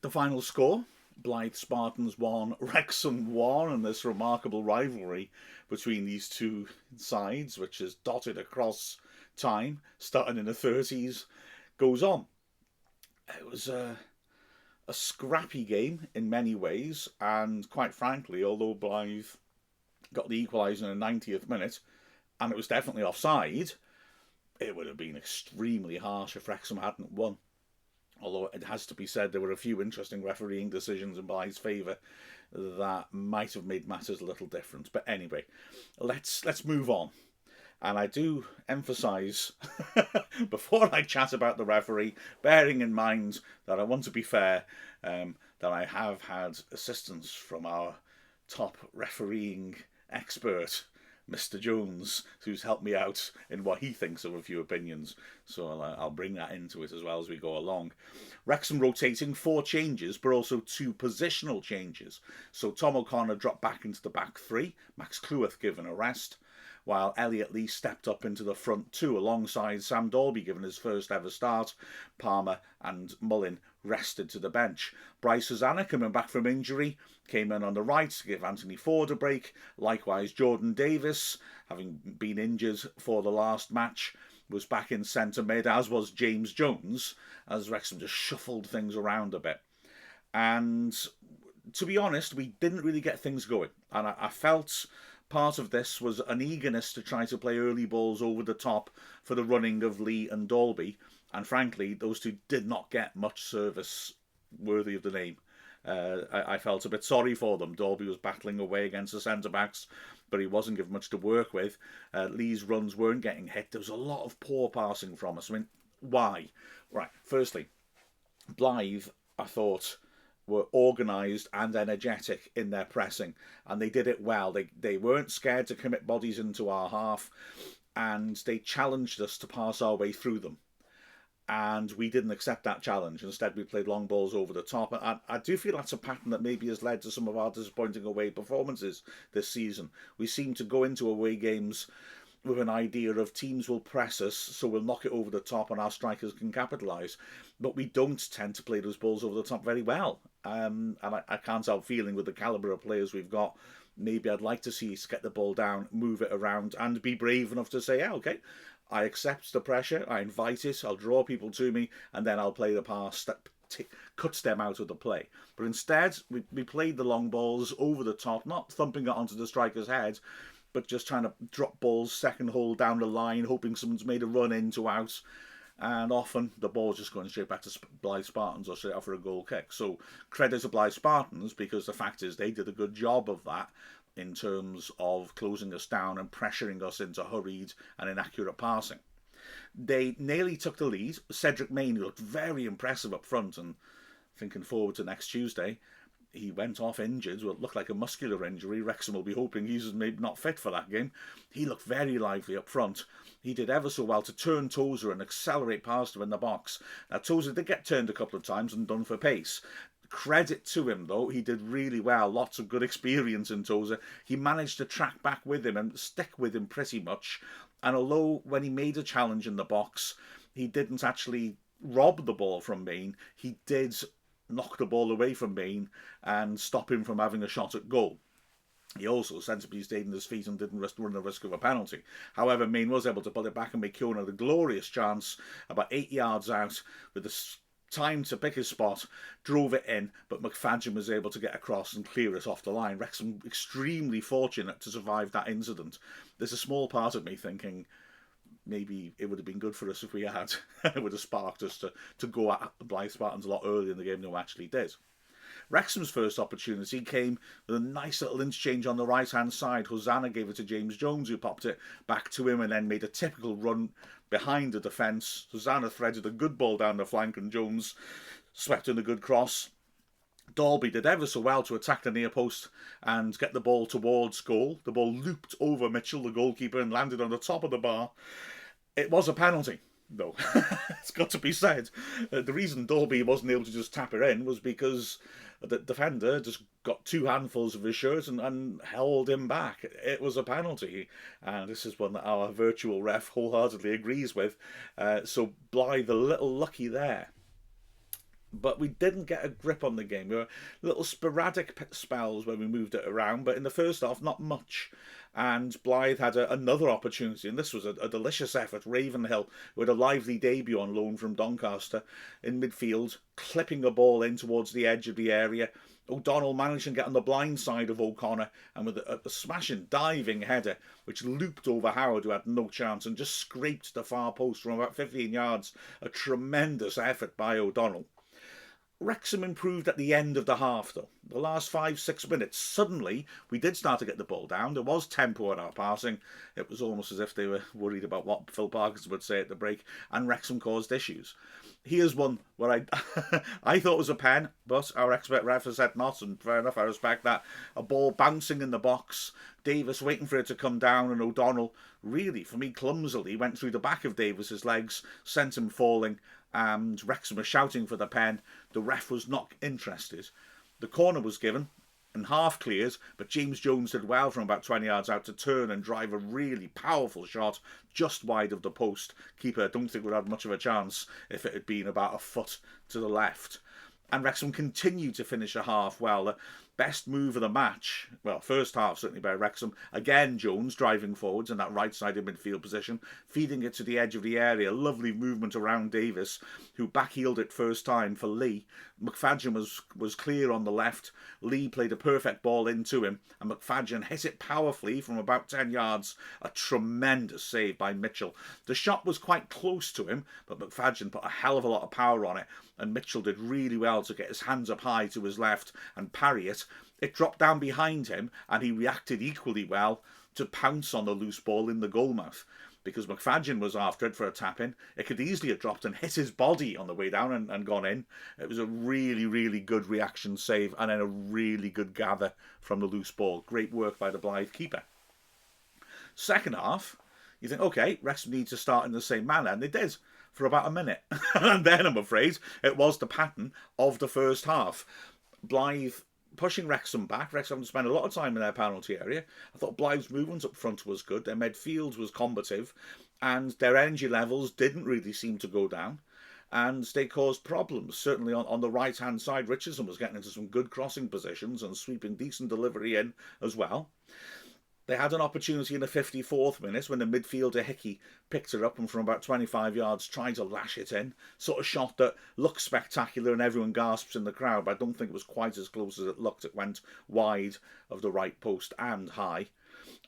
The final score, Blyth Spartans 1, Wrexham 1, and this remarkable rivalry between these two sides, which is dotted across time, starting in the 30s, goes on. It was a scrappy game in many ways, and quite frankly, although Blythe got the equaliser in the 90th minute, and it was definitely offside, it would have been extremely harsh if Wrexham hadn't won. Although it has to be said there were a few interesting refereeing decisions in Blythe's favour that might have made matters a little different. But anyway, let's move on. And I do emphasise, before I chat about the referee, bearing in mind that I want to be fair, that I have had assistance from our top refereeing expert, Mr. Jones, who's helped me out in what he thinks of a few opinions. So I'll bring that into it as well as we go along. Wrexham rotating 4 changes, but also 2 positional changes. So Tom O'Connor dropped back into the back 3, Max Cleworth given a rest, while Elliot Lee stepped up into the front 2 alongside Sam Dalby given his first ever start. Palmer and Mullin rested to the bench. Bryce Susanna, coming back from injury, came in on the right to give Anthony Ford a break. Likewise, Jordan Davis, having been injured for the last match, was back in centre mid, as was James Jones, as Wrexham just shuffled things around a bit. And to be honest, we didn't really get things going. And I felt part of this was an eagerness to try to play early balls over the top for the running of Lee and Dalby. And frankly, those two did not get much service worthy of the name. I felt a bit sorry for them. Dalby was battling away against the centre-backs, but he wasn't given much to work with. Lee's runs weren't getting hit. There was a lot of poor passing from us. I mean, why? Right, firstly, Blythe, I thought, were organised and energetic in their pressing, and they did it well. They weren't scared to commit bodies into our half, and they challenged us to pass our way through them. And we didn't accept that challenge. Instead, we played long balls over the top. And I do feel that's a pattern that maybe has led to some of our disappointing away performances this season. We seem to go into away games with an idea of teams will press us, so we'll knock it over the top and our strikers can capitalise. But we don't tend to play those balls over the top very well. And I can't help feeling with the calibre of players we've got, maybe I'd like to see us get the ball down, move it around, and be brave enough to say, yeah, okay, I accept the pressure, I invite it, I'll draw people to me, and then I'll play the pass that cuts them out of the play. But instead, we played the long balls over the top, not thumping it onto the striker's head, but just trying to drop balls second hole down the line, hoping someone's made a run in to out. And often the ball's just going straight back to Blythe Spartans or straight out for a goal kick. So credit to Blythe Spartans, because the fact is they did a good job of that in terms of closing us down and pressuring us into hurried and inaccurate passing. They nearly took the lead. Cedric Main looked very impressive up front, and thinking forward to next Tuesday, he went off injured. Well, it looked like a muscular injury. Wrexham will be hoping he's maybe not fit for that game. He looked very lively up front. He did ever so well to turn Tozer and accelerate past him in the box. Now, Tozer did get turned a couple of times and done for pace. Credit to him, though, he did really well. Lots of good experience in Tozer. He managed to track back with him and stick with him pretty much. And although when he made a challenge in the box, he didn't actually rob the ball from Main, he did knock the ball away from Main and stop him from having a shot at goal. He also sensibly stayed on his feet and didn't run the risk of a penalty. However, Main was able to pull it back and make Kiona the glorious chance about 8 yards out with the time to pick his spot, drove it in, but McFadden was able to get across and clear it off the line. Wrexham extremely fortunate to survive that incident. There's a small part of me thinking maybe it would have been good for us if we had. It would have sparked us to go at the Blythe Spartans a lot earlier in the game than we actually did. Wrexham's first opportunity came with a nice little interchange on the right-hand side. Hosanna gave it to James Jones, who popped it back to him and then made a typical run behind the defence. Hosanna threaded a good ball down the flank and Jones swept in a good cross. Dalby did ever so well to attack the near post and get the ball towards goal. The ball looped over Mitchell, the goalkeeper, and landed on the top of the bar. It was a penalty, though. It's got to be said. The reason Dalby wasn't able to just tap it in was because the defender just got 2 handfuls of his shirt and held him back. It was a penalty, and this is one that our virtual ref wholeheartedly agrees with. So Blythe a little lucky there. but we didn't get a grip on the game. There were little sporadic spells where we moved it around, but in the first half, not much. And Blyth had another opportunity, and this was a delicious effort. Ravenhill, who had a lively debut on loan from Doncaster, in midfield, clipping a ball in towards the edge of the area. O'Donnell managed to get on the blind side of O'Connor, and with a smashing, diving header, which looped over Howard, who had no chance, and just scraped the far post from about 15 yards. A tremendous effort by O'Donnell. Wrexham improved at the end of the half, though. The last 5-6 minutes, suddenly, we did start to get the ball down. There was tempo in our passing. It was almost as if they were worried about what Phil Parkinson would say at the break, and Wrexham caused issues. Here's one where I thought was a pen, but our expert ref has said not, and fair enough, I respect that. A ball bouncing in the box, Davis waiting for it to come down, and O'Donnell, really, for me, clumsily, went through the back of Davis's legs, sent him falling, and Wrexham was shouting for the pen. The ref was not interested. The corner was given and half clears, but James Jones did well from about 20 yards out to turn and drive a really powerful shot just wide of the post. Keeper, I don't think would have much of a chance if it had been about a foot to the left. And Wrexham continued to finish a half well. The best move of the match, well, first half certainly by Wrexham. Again, Jones driving forwards in that right-sided midfield position, feeding it to the edge of the area. Lovely movement around Davis, who backheeled it first time for Lee. McFadden was clear on the left. Lee played a perfect ball into him, and McFadden hit it powerfully from about 10 yards. A tremendous save by Mitchell. The shot was quite close to him, but McFadden put a hell of a lot of power on it, and Mitchell did really well to get his hands up high to his left and parry it. It dropped down behind him, and he reacted equally well to pounce on the loose ball in the goalmouth. Because McFadden was after it for a tap-in, it could easily have dropped and hit his body on the way down and gone in. It was a really, really good reaction save, and then a really good gather from the loose ball. Great work by the Blyth keeper. Second half, you think, OK, Wrexham need to start in the same manner, and they did for about a minute. And then, I'm afraid, it was the pattern of the first half. Blyth pushing Wrexham back. Wrexham spent a lot of time in their penalty area. I thought Blythe's movement up front was good. Their midfield was combative, and their energy levels didn't really seem to go down. And they caused problems. Certainly on the right-hand side, Richardson was getting into some good crossing positions and sweeping decent delivery in as well. They had an opportunity in the 54th minute when the midfielder Hickey picked it up and from about 25 yards tried to lash it in. Sort of shot that looks spectacular and everyone gasps in the crowd, but I don't think it was quite as close as it looked. It went wide of the right post and high.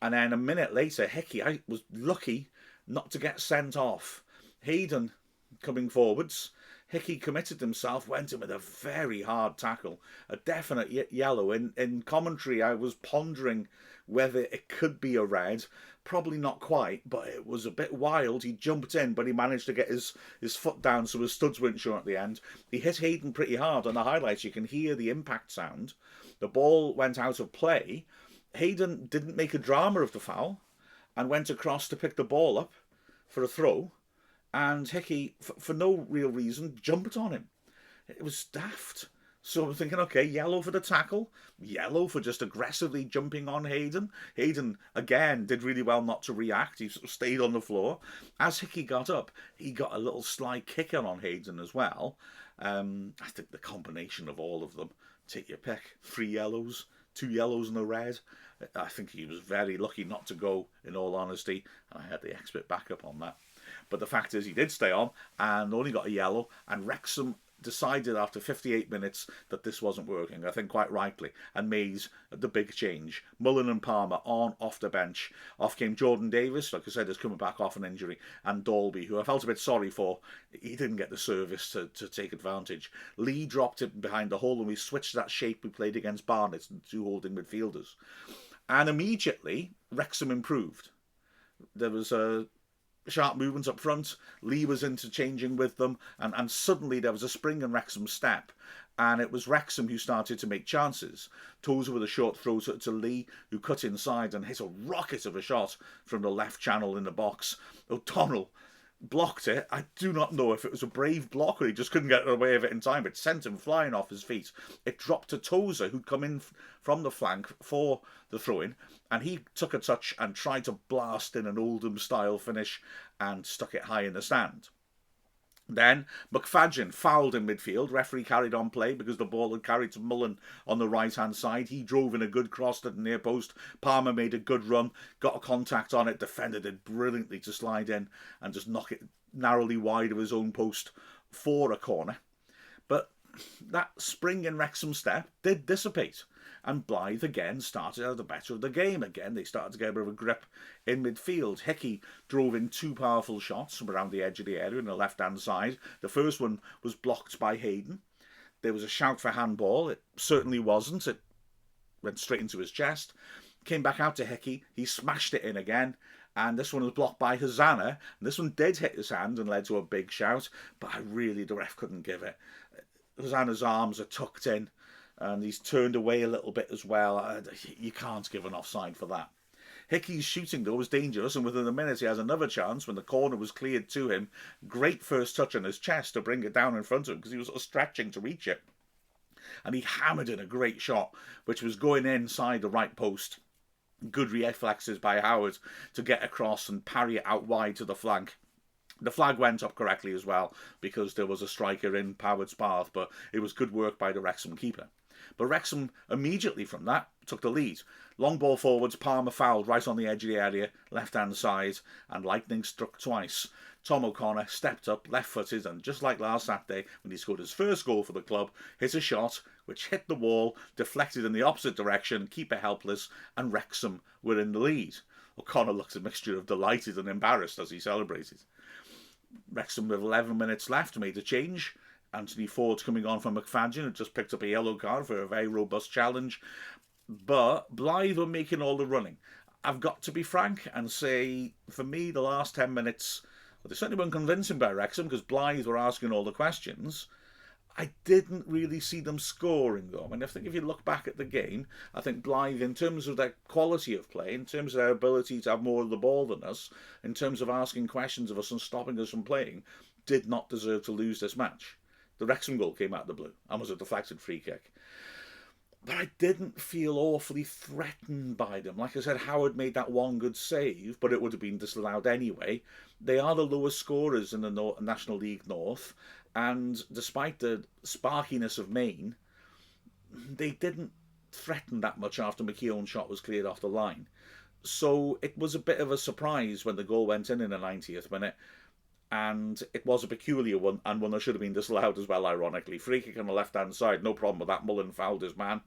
And then a minute later, Hickey, I was lucky not to get sent off. Hayden coming forwards. Hickey committed himself, went in with a very hard tackle. A definite yellow. In commentary, I was pondering whether it could be a red. Probably not quite, but it was a bit wild. He jumped in, but he managed to get his foot down so his studs weren't showing at the end. He hit Hayden pretty hard. On the highlights, you can hear the impact sound. The ball went out of play. Hayden didn't make a drama of the foul and went across to pick the ball up for a throw. And Hickey, for no real reason, jumped on him. It was daft. So I'm thinking, OK, yellow for the tackle, yellow for just aggressively jumping on Hayden. Hayden, again, did really well not to react. He sort of stayed on the floor. As Hickey got up, he got a little sly kick on Hayden as well. I think the combination of all of them, take your pick, 3 yellows, 2 yellows and a red. I think he was very lucky not to go, in all honesty, and I had the expert backup on that. But the fact is he did stay on and only got a yellow, and Wrexham decided after 58 minutes that this wasn't working, I think quite rightly, and made the big change. Mullen and Palmer on, off the bench. Off came Jordan Davis, like I said, is coming back off an injury, and Dalby, who I felt a bit sorry for. He didn't get the service to take advantage. Lee dropped it behind the hole, and we switched that shape we played against Barnet, the 2 holding midfielders. And immediately, Wrexham improved. There was a sharp movements up front. Lee was interchanging with them, and suddenly there was a spring in Wrexham's step, and it was Wrexham who started to make chances. Tozer with a short throw to Lee, who cut inside and hit a rocket of a shot from the left channel in the box. O'Donnell blocked it. I do not know if it was a brave block or he just couldn't get away with it in time. It sent him flying off his feet. It dropped to Tozer, who'd come in from the flank for the throw-in, and he took a touch and tried to blast in an Oldham-style finish and stuck it high in the stand. Then McFadden fouled in midfield. Referee carried on play because the ball had carried to Mullen on the right-hand side. He drove in a good cross to the near post. Palmer made a good run, got a contact on it, defended it brilliantly to slide in and just knock it narrowly wide of his own post for a corner. But that spring in Wrexham step did dissipate. And Blyth again started out the better of the game. Again, they started to get a bit of a grip in midfield. Hickey drove in two powerful shots from around the edge of the area on the left-hand side. The first one was blocked by Hayden. There was a shout for handball. It certainly wasn't. It went straight into his chest. Came back out to Hickey. He smashed it in again. And this one was blocked by Hosanna. And this one did hit his hand and led to a big shout. But the ref couldn't give it. Hosanna's arms are tucked in. And he's turned away a little bit as well. You can't give an offside for that. Hickey's shooting, though, was dangerous, and within a minute he has another chance when the corner was cleared to him. Great first touch on his chest to bring it down in front of him because he was sort of stretching to reach it. And he hammered in a great shot, which was going inside the right post. Good reflexes by Howard to get across and parry it out wide to the flank. The flag went up correctly as well because there was a striker in Howard's path, but it was good work by the Wrexham keeper. But Wrexham immediately from that took the lead. Long ball forwards, Palmer fouled right on the edge of the area, left-hand side, and lightning struck twice. Tom O'Connor stepped up, left-footed, and just like last Saturday, when he scored his first goal for the club, hit a shot which hit the wall, deflected in the opposite direction, keeper helpless, and Wrexham were in the lead. O'Connor looked a mixture of delighted and embarrassed as he celebrated. Wrexham, with 11 minutes left, made a change. Anthony Ford coming on from McFadden had just picked up a yellow card for a very robust challenge. But Blyth were making all the running. I've got to be frank and say, for me, the last 10 minutes, well, they certainly weren't convincing by Wrexham because Blyth were asking all the questions. I didn't really see them scoring, though. I mean, I think if you look back at the game, I think Blyth, in terms of their quality of play, in terms of their ability to have more of the ball than us, in terms of asking questions of us and stopping us from playing, did not deserve to lose this match. The Wrexham goal came out of the blue and was a deflected free kick. But I didn't feel awfully threatened by them. Like I said, Howard made that one good save, but it would have been disallowed anyway. They are the lowest scorers in the National League North, and despite the sparkiness of Maine, they didn't threaten that much after McKeown's shot was cleared off the line. So it was a bit of a surprise when the goal went in the 90th minute. And it was a peculiar one, and one that should have been disallowed as well, ironically. Free kick on the left-hand side, no problem with that. Mullen fouled his man.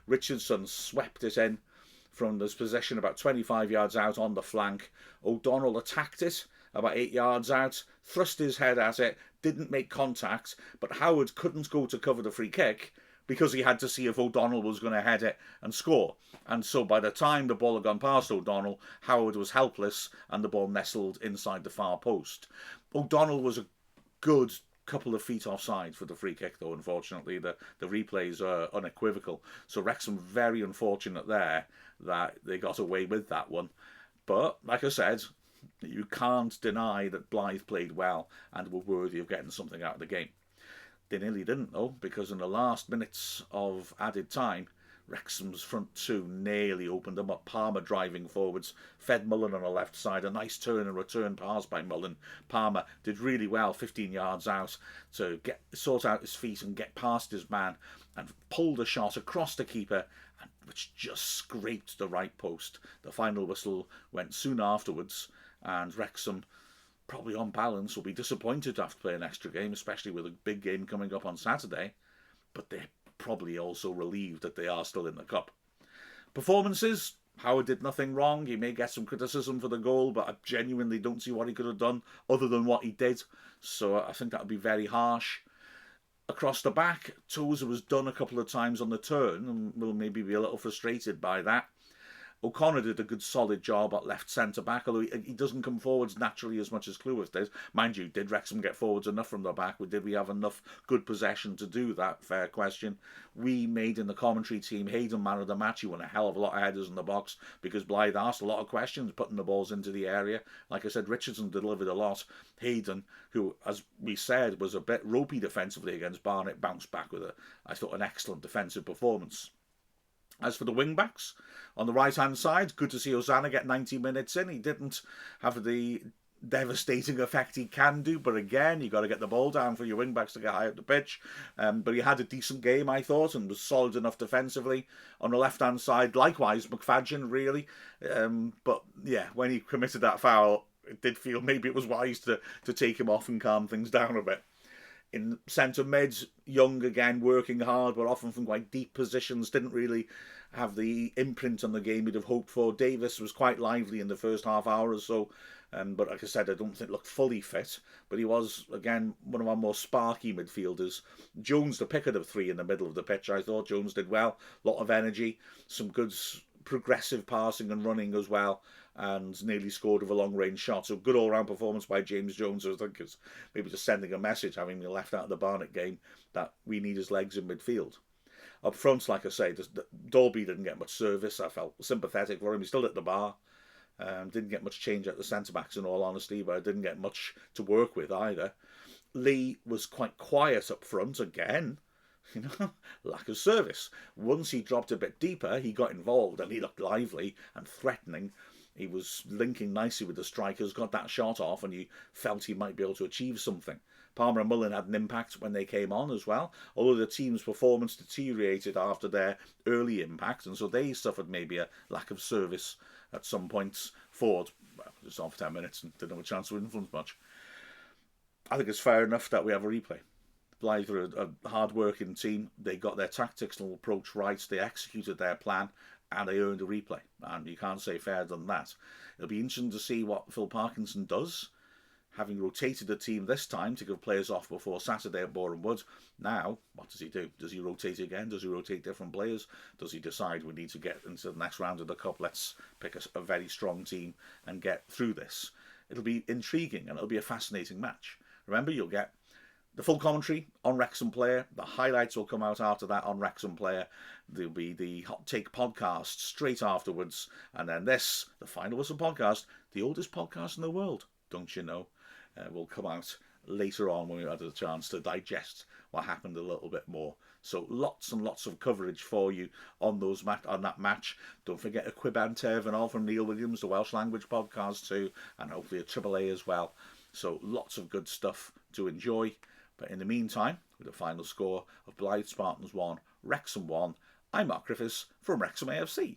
Richardson swept it in from this possession about 25 yards out on the flank. O'Donnell attacked it about 8 yards out, thrust his head at it, didn't make contact, but Howard couldn't go to cover the free kick because he had to see if O'Donnell was going to head it and score. And so by the time the ball had gone past O'Donnell, Howard was helpless and the ball nestled inside the far post. O'Donnell was a good couple of feet offside for the free kick, though, unfortunately. The replays are unequivocal. So Wrexham very unfortunate there that they got away with that one. But, like I said, you can't deny that Blyth played well and were worthy of getting something out of the game. They nearly didn't, though, because in the last minutes of added time, Wrexham's front two nearly opened them up. Palmer driving forwards, fed Mullen on the left side. A nice turn and return pass by Mullen. Palmer did really well 15 yards out to sort out his feet and get past his man and pulled a shot across the keeper, which just scraped the right post. The final whistle went soon afterwards, and Wrexham, probably on balance, will be disappointed to have to play an extra game, especially with a big game coming up on Saturday. But they're probably also relieved that they are still in the cup. Performances, Howard did nothing wrong. He may get some criticism for the goal, but I genuinely don't see what he could have done other than what he did. So I think that would be very harsh. Across the back, Tozer was done a couple of times on the turn and will maybe be a little frustrated by that. O'Connor did a good solid job at left centre-back, although he doesn't come forwards naturally as much as Cleworth does. Mind you, did Wrexham get forwards enough from the back? Did we have enough good possession to do that? Fair question. We made in the commentary team Hayden man of the match. He won a hell of a lot of headers in the box because Blyth asked a lot of questions, putting the balls into the area. Like I said, Richardson delivered a lot. Hayden, who, as we said, was a bit ropey defensively against Barnet, bounced back with I thought, an excellent defensive performance. As for the wing-backs, on the right-hand side, good to see Hosanna get 90 minutes in. He didn't have the devastating effect he can do, but again, you got to get the ball down for your wing backs to get high up the pitch. But he had a decent game, I thought, and was solid enough defensively on the left hand side. Likewise, McFadden, really. But yeah, when he committed that foul, it did feel maybe it was wise to take him off and calm things down a bit. In centre mids, Young again working hard, but often from quite deep positions, didn't really have the imprint on the game he'd have hoped for. Davis was quite lively in the first half hour or so, but like I said, I don't think looked fully fit. But he was, again, one of our more sparky midfielders. Jones, the pick of the three in the middle of the pitch, I thought Jones did well. A lot of energy, some good progressive passing and running as well, and nearly scored with a long-range shot. So good all-round performance by James Jones. I think it's maybe just sending a message, having been left out of the Barnet game, that we need his legs in midfield. Up front, like I say, Dalby didn't get much service. I felt sympathetic for him. He's still at the bar. Didn't get much change at the centre-backs, in all honesty, but I didn't get much to work with either. Lee was quite quiet up front again. Lack of service. Once he dropped a bit deeper, he got involved and he looked lively and threatening. He was linking nicely with the strikers, got that shot off, and you felt he might be able to achieve something. Palmer and Mullen had an impact when they came on as well, although the team's performance deteriorated after their early impact, and so they suffered maybe a lack of service at some points forward. Well, just on for 10 minutes and didn't have a chance to influence much. I think it's fair enough that we have a replay. Blyth are a hard-working team. They got their tactical approach right. They executed their plan, and they earned a replay. And you can't say fairer than that. It'll be interesting to see what Phil Parkinson does, having rotated the team this time to give players off before Saturday at Boreham Wood. Now, what does he do? Does he rotate again? Does he rotate different players? Does he decide we need to get into the next round of the Cup? Let's pick a very strong team and get through this. It'll be intriguing, and it'll be a fascinating match. Remember, you'll get the full commentary on Wrexham Player. The highlights will come out after that on Wrexham Player. There'll be the Hot Take podcast straight afterwards. And then this, the Final Whistle podcast, the oldest podcast in the world, don't you know, will come out later on when we had a chance to digest what happened a little bit more. So lots and lots of coverage for you on that match. Don't forget a quib and Tervenol from Neil Williams, the Welsh language podcast too, and hopefully a Triple A as well. So lots of good stuff to enjoy. But in the meantime, with a final score of Blyth Spartans 1, Wrexham 1, I'm Mark Griffiths from Wrexham AFC.